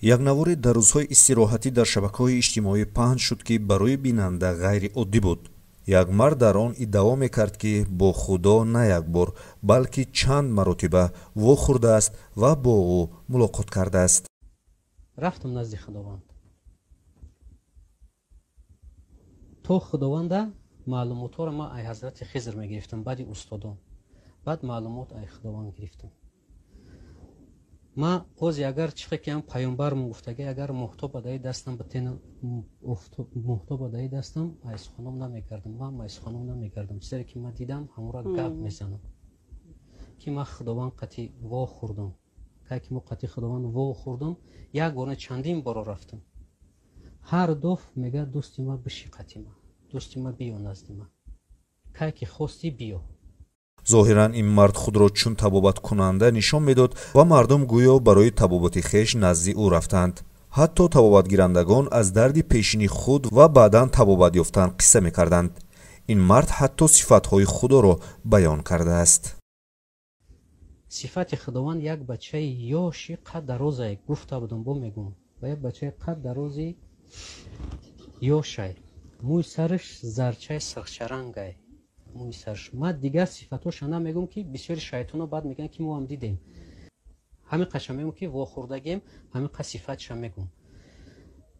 якнаворе дар рӯзҳои истироҳатӣ дар шабакаҳои иҷтимоӣ паҳн шуд, ки барои бинанда ғайриоддӣ буд. Як мард дар он иддао мекард, ки бо Худо на як бор, балки чанд маротиба вохӯрдааст ва бо ӯ мулоқот кардааст. рафтам назди Худованд. То Худованда маълумотҳоро ман ай ҳазрати Хизр мегирифтам, баъди устодон. Баъд маълумот ай Худованд гирифтам. Ман ози агар чихе ки ам паёнбарам гуфтаги агар моҳтоб адаи дастам батена моҳтоб адаи дастам ай суханом намекардам. Ман ай суханом намекардам. Чизере ки ман дидам ҳамура гап мезанам. Ки ман Худованд қати вохӯрдам. Кай ки мо қати Худованд вохӯрдам, як бора чандин боро рафтам. Ҳар доф мега дӯсти ма биши қати ма. Дӯсти ма биё назди ма. Кай ки хости биё. зоҳиран ин мард худро чун табобаткунанда нишон медод ва мардум гӯё барои табобати хеш назди ӯ рафтанд. ҳатто табобатгирандагон аз дарди пешини худ ва баъдан табобат ёфтан қисса мекарданд. ин мард ҳатто сифатҳои Худоро баён кардааст. Сифати Худованд як бачаи ёши қад дарозае гуфта будам бо мегӯм. Ва як бачаи қад дарози ёшай. Мӯи сараш зарчаи сирхчарангай. Мӯи сараш. Ман дигар сифатоша намегӯм, ки бисёри шайтоно баъд мегӯянд, ки мо ҳам дидем. Ҳамин қадша мегӯм, ки вохӯрдагем, ҳамин қад сифатша мегӯм.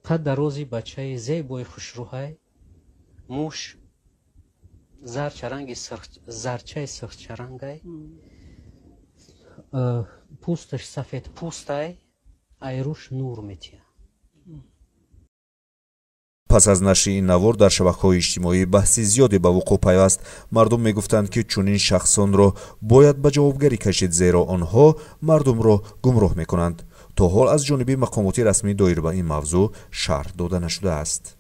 Қад дарози бачаи зебои хушрӯҳай, муш зарчаи сирхчарангай, пӯсташ сафедпӯстай, ай рӯш нур метия. пас аз нашри ин навор дар шабакаҳои иҷтимоӣ баҳси зиёде ба вуқӯъ пайваст. Мардум мегуфтанд, ки чунин шахсонро бояд ба ҷавобгарӣ кашид, зеро онҳо мардумро гумроҳ мекунанд. то ҳол аз ҷониби мақомоти расмӣ доир ба ин мавзӯъ шарҳ дода нашудааст.